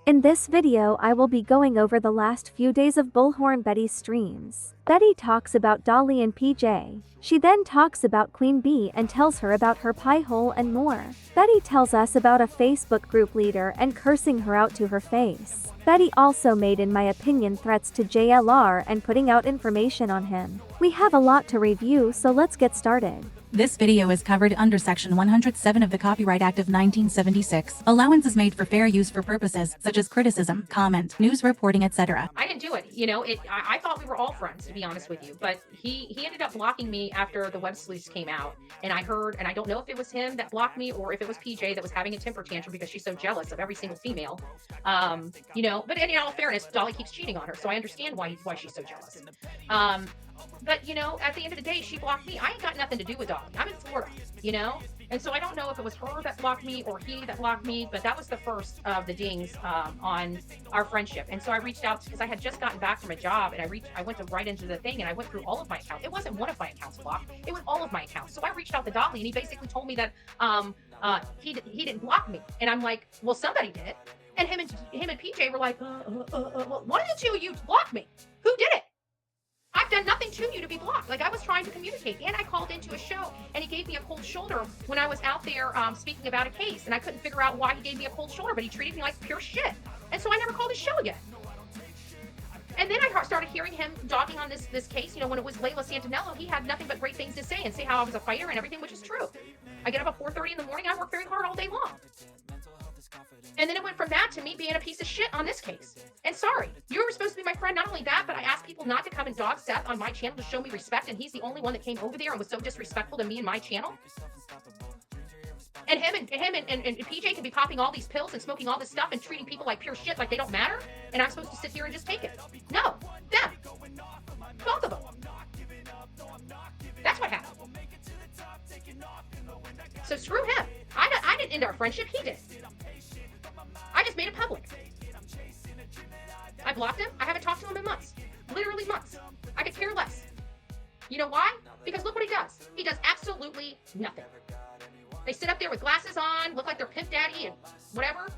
In this video I will be going over the last few days of Bullhorn Betty's streams. Betty talks about Dolly and PJ. She then talks about Queen Bee and tells her about her pie hole and more. Betty tells us about a Facebook group leader and cursing her out to her face. Betty also made, in my opinion, threats to JLR and putting out information on him. We have a lot to review, so let's get started. This video is covered under Section 107 of the Copyright Act of 1976. Allowance is made for fair use for purposes such as criticism, comment, news reporting, etc. I didn't do it. You know, I thought we were all friends, to be honest with you. But he ended up blocking me after the web sleuths came out. And I heard, and I don't know if it was him that blocked me or if it was PJ that was having a temper tantrum because she's so jealous of every single female. You know, but in all fairness, Dolly keeps cheating on her. So I understand why she's so jealous. But, you know, at the end of the day, she blocked me. I ain't got nothing to do with Dolly. I'm in Florida, you know? And so I don't know if it was her that blocked me or he that blocked me, but that was the first of the dings on our friendship. And so I reached out because I had just gotten back from a job, and I went right into the thing, and I went through all of my accounts. It wasn't one of my accounts blocked. It was all of my accounts. So I reached out to Dolly, and he basically told me that he didn't block me. And I'm like, well, somebody did. And him and PJ were like, well, one of the two of you blocked me. Who did it? I've done nothing to you to be blocked. Like, I was trying to communicate, and I called into a show, and he gave me a cold shoulder when I was out there speaking about a case, and I couldn't figure out why he gave me a cold shoulder, but he treated me like pure shit. And so I never called his show again. And then I started hearing him dogging on this case. You know, when it was Layla Santinello, he had nothing but great things to say and say how I was a fighter and everything, which is true. I get up at 4:30 in the morning. I work very hard all day long. And then it went from that to me being a piece of shit on this case. And sorry, you were supposed to be my friend. Not only that, but I asked people not to come and dog Seth on my channel to show me respect, and he's the only one that came over there and was so disrespectful to me and my channel. And him and PJ can be popping all these pills and smoking all this stuff and treating people like pure shit, like they don't matter, and I'm supposed to sit here and just take it. No, them. Both of them. That's what happened. So screw him. I didn't end our friendship, he did. I just made it public. I blocked him. I haven't talked to him in months. Literally months. I could care less. You know why? Because look what he does. He does absolutely nothing. They sit up there with glasses on, look like they're Pimp Daddy and whatever.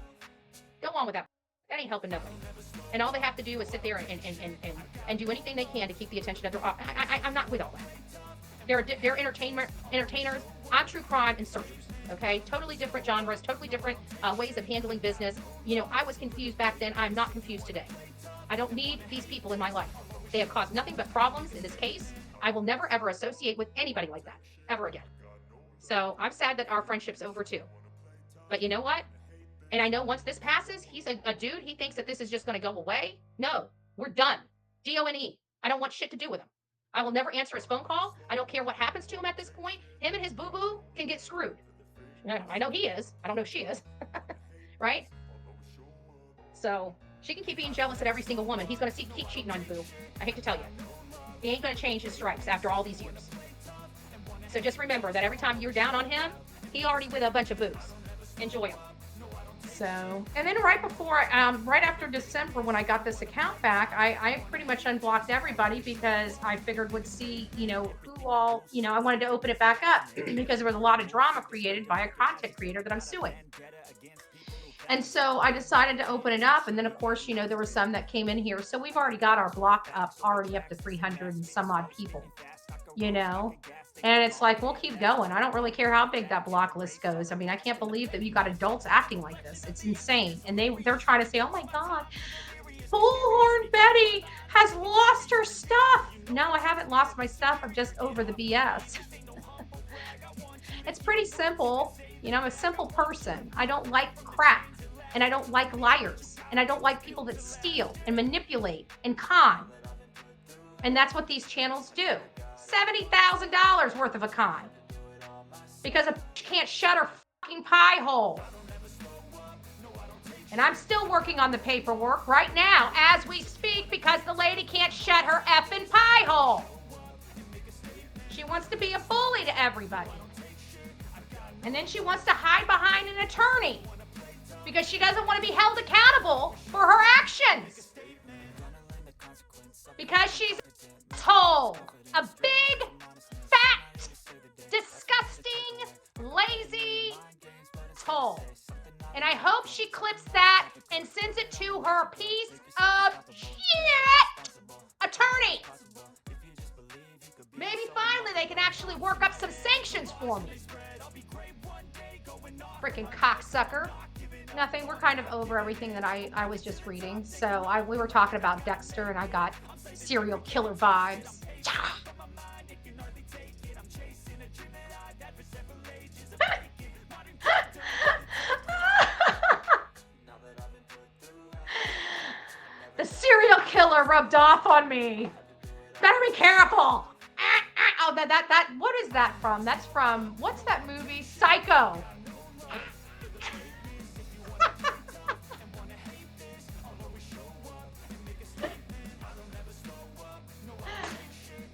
Go on with that. That ain't helping nobody. And all they have to do is sit there and do anything they can to keep the attention of their... I'm not with all that. They're entertainers. I'm true crime and searchers. Okay, totally different genres, totally different ways of handling business. You know, I was confused back then. I'm not confused today. I don't need these people in my life. They have caused nothing but problems in this case. I will never, ever associate with anybody like that, ever again. So I'm sad that our friendship's over too. But you know what? And I know once this passes, he's a dude. He thinks that this is just going to go away. No, we're done. D-O-N-E. I don't want shit to do with him. I will never answer his phone call. I don't care what happens to him at this point. Him and his boo-boo can get screwed. I know he is. I don't know if she is. Right? So she can keep being jealous at every single woman. He's going to keep cheating on you, boo. I hate to tell you. He ain't going to change his stripes after all these years. So just remember that every time you're down on him, he already with a bunch of boos. Enjoy him. So, and then right after December, when I got this account back, I pretty much unblocked everybody because I figured would see, you know, who all, you know, I wanted to open it back up because there was a lot of drama created by a content creator that I'm suing. And so I decided to open it up. And then, of course, you know, there were some that came in here. So we've already got our block already up to 300 and some odd people, you know. And it's like, we'll keep going. I don't really care how big that block list goes. I mean, I can't believe that you got adults acting like this. It's insane. And they're trying to say, oh my God, Bullhorn Betty has lost her stuff. No, I haven't lost my stuff. I'm just over the BS. It's pretty simple. You know, I'm a simple person. I don't like crap. And I don't like liars. And I don't like people that steal and manipulate and con. And that's what these channels do. $70,000 worth of a con because a can't shut her fucking pie hole. And I'm still working on the paperwork right now as we speak because the lady can't shut her effing pie hole. She wants to be a bully to everybody. And then she wants to hide behind an attorney because she doesn't want to be held accountable for her actions. Because she's a asshole. A big, fat, disgusting, lazy toll. And I hope she clips that and sends it to her piece of shit attorney. Maybe finally they can actually work up some sanctions for me. Freaking cocksucker. Nothing. We're kind of over everything that I was just reading. So we were talking about Dexter and I got serial killer vibes. The serial killer rubbed off on me. Better be careful. Oh, that. What is that from? That's from, what's that movie? Psycho.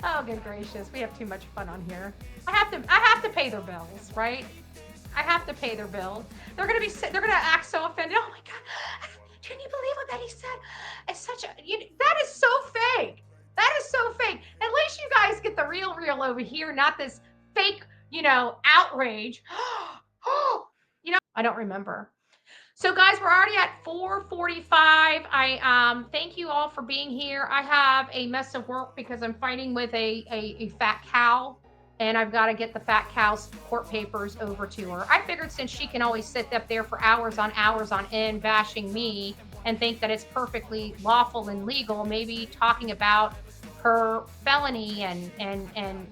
Oh, good gracious. We have too much fun on here. I have to pay their bills, right? I have to pay their bills. They're going to act so offended. Oh my God. Can you believe what Betty said? It's such a, that is so fake. That is so fake. At least you guys get the real over here, not this fake, outrage. I don't remember. So guys, we're already at 4:45. I thank you all for being here. I have a mess of work because I'm fighting with a fat cow, and I've got to get the fat cow's court papers over to her. I figured since she can always sit up there for hours on end bashing me and think that it's perfectly lawful and legal, maybe talking about her felony and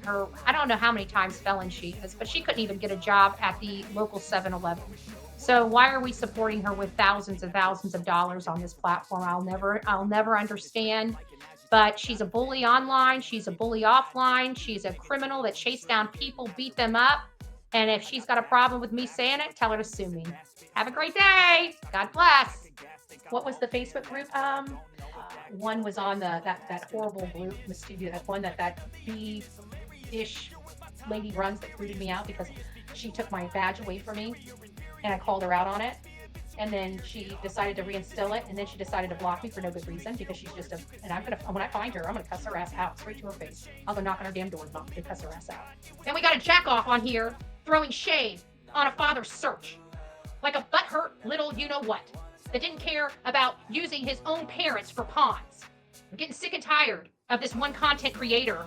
her, I don't know how many times felon she is, but she couldn't even get a job at the local 7-Eleven. So why are we supporting her with thousands and thousands of dollars on this platform? I'll never understand. But she's a bully online. She's a bully offline. She's a criminal that chased down people, beat them up. And if she's got a problem with me saying it, tell her to sue me. Have a great day. God bless. What was the Facebook group? One was on that horrible group, that one that B-ish lady runs that booted me out because she took my badge away from me. And I called her out on it. And then she decided to reinstill it. And then she decided to block me for no good reason because she's just when I find her, I'm going to cuss her ass out straight to her face. I'll go knock on her damn door and cuss her ass out. Then we got a jack off on here throwing shade on a father's search. Like a butthurt little you-know-what that didn't care about using his own parents for pawns. I'm getting sick and tired of this one content creator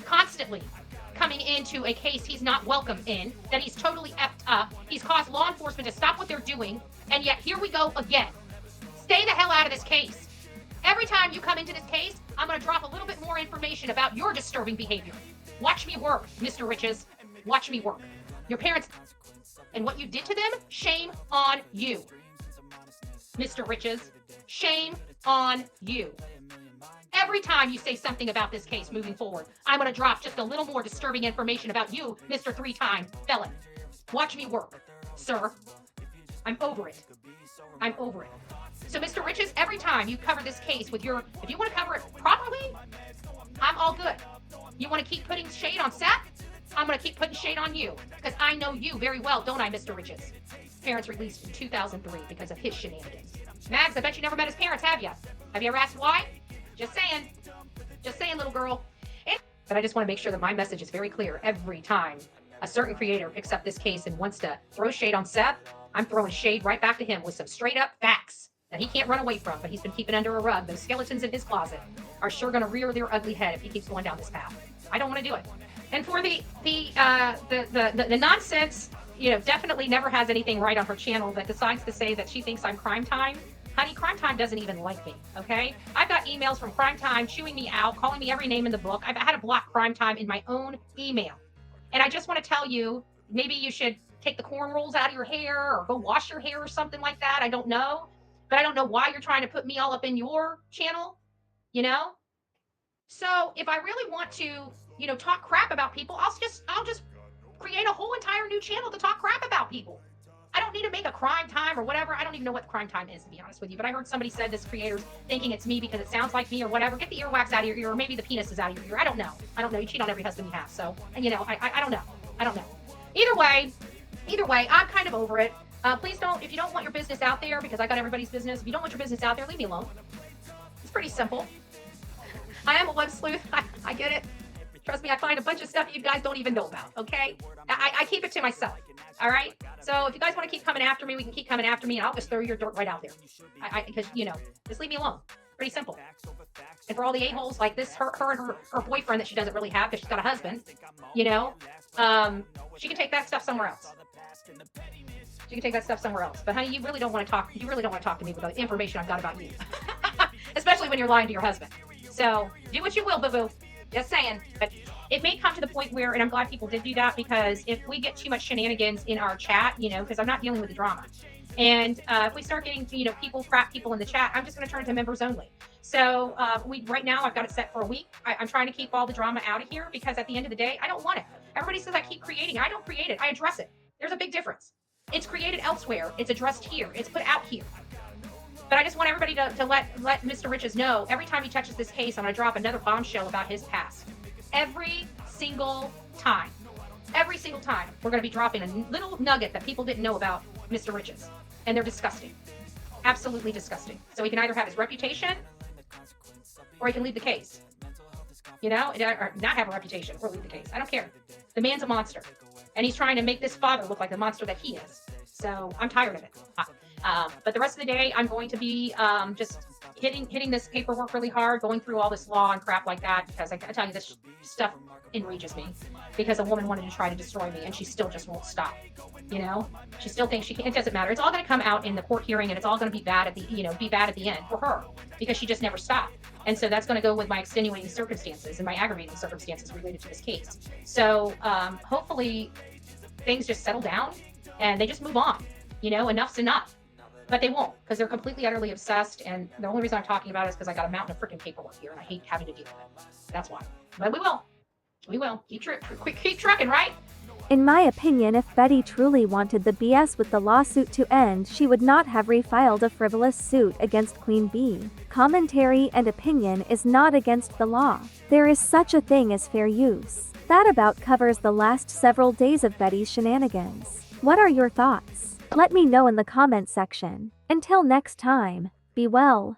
constantly coming into a case he's not welcome in, that he's totally effed up. He's caused law enforcement to stop what they're doing, and yet here we go again. Stay the hell out of this case. Every time you come into this case, I'm going to drop a little bit more information about your disturbing behavior. Watch me work, Mr. Riches. Watch me work. Your parents and what you did to them, shame on you. Mr. Riches, shame on you. Every time you say something about this case moving forward, I'm going to drop just a little more disturbing information about you, Mr. 3-time felon. Watch me work, sir. I'm over it. I'm over it. So, Mr. Riches, every time you cover this case with if you want to cover it properly, I'm all good. You want to keep putting shade on Seth? I'm going to keep putting shade on you because I know you very well, don't I, Mr. Riches? Parents released in 2003 because of his shenanigans. Mags, I bet you never met his parents, have you? Have you ever asked why? Just saying. Just saying, little girl. But I just want to make sure that my message is very clear. Every time a certain creator picks up this case and wants to throw shade on Seth, I'm throwing shade right back to him with some straight up facts that he can't run away from, but he's been keeping under a rug. Those skeletons in his closet are sure going to rear their ugly head if he keeps going down this path. I don't want to do it. And for the nonsense, definitely never has anything right on her channel that decides to say that she thinks I'm Crime Time. Honey, Crime Time doesn't even like me, okay? I've got emails from Crime Time chewing me out, calling me every name in the book. I've had to block Crime Time in my own email. And I just want to tell you, maybe you should take the corn rolls out of your hair or go wash your hair or something like that. I don't know. But I don't know why you're trying to put me all up in your channel, So if I really want to, talk crap about people, I'll just create a whole entire new channel to talk crap about people. I don't need to make a Crime Time or whatever. I don't even know what Crime Time is, to be honest with you. But I heard somebody said this creator's thinking it's me because it sounds like me or whatever. Get the earwax out of your ear, or maybe the penis is out of your ear. I don't know. You cheat on every husband you have. So, I don't know. Either way, I'm kind of over it. Please don't, if you don't want your business out there, because I got everybody's business, if you don't want your business out there, leave me alone. It's pretty simple. I am a web sleuth. I get it. Trust me, I find a bunch of stuff you guys don't even know about, okay? I keep it to myself. All right. So if you guys want to keep coming after me, we can keep coming after me, and I'll just throw your dirt right out there. Because just leave me alone. Pretty simple. And for all the a-holes like this, her and her boyfriend that she doesn't really have because she's got a husband, she can take that stuff somewhere else. She can take that stuff somewhere else. But honey, you really don't want to talk. You really don't want to talk to me with the information I've got about you, especially when you're lying to your husband. So do what you will, boo-boo. Just saying. But it may come to the point where, and I'm glad people did do that, because if we get too much shenanigans in our chat, because I'm not dealing with the drama. And if we start getting, crap people in the chat, I'm just going to turn it to members only. So right now I've got it set for a week. I'm trying to keep all the drama out of here because at the end of the day, I don't want it. Everybody says I keep creating. I don't create it. I address it. There's a big difference. It's created elsewhere. It's addressed here. It's put out here. But I just want everybody to let Mr. Riches know every time he touches this case, I'm going to drop another bombshell about his past. Every single time. Every single time, we're going to be dropping a little nugget that people didn't know about Mr. Riches. And they're disgusting. Absolutely disgusting. So he can either have his reputation or he can leave the case. Or not have a reputation or leave the case. I don't care. The man's a monster. And he's trying to make this father look like the monster that he is. So I'm tired of it. But the rest of the day, I'm going to be just hitting this paperwork really hard, going through all this law and crap like that, because I tell you, this stuff enrages me, because a woman wanted to try to destroy me and she still just won't stop. She still thinks she can. It doesn't matter. It's all going to come out in the court hearing, and it's all going to be bad at the end for her, because she just never stopped. And so that's going to go with my extenuating circumstances and my aggravating circumstances related to this case. So hopefully things just settle down and they just move on. Enough's enough. But they won't, because they're completely, utterly obsessed. And the only reason I'm talking about it is because I got a mountain of freaking paperwork here, and I hate having to deal with it. That's why. But we will. We will. Keep trucking, right? In my opinion, if Betty truly wanted the BS with the lawsuit to end, she would not have refiled a frivolous suit against Queen Bee. Commentary and opinion is not against the law. There is such a thing as fair use. That about covers the last several days of Betty's shenanigans. What are your thoughts? Let me know in the comment section. Until next time, be well.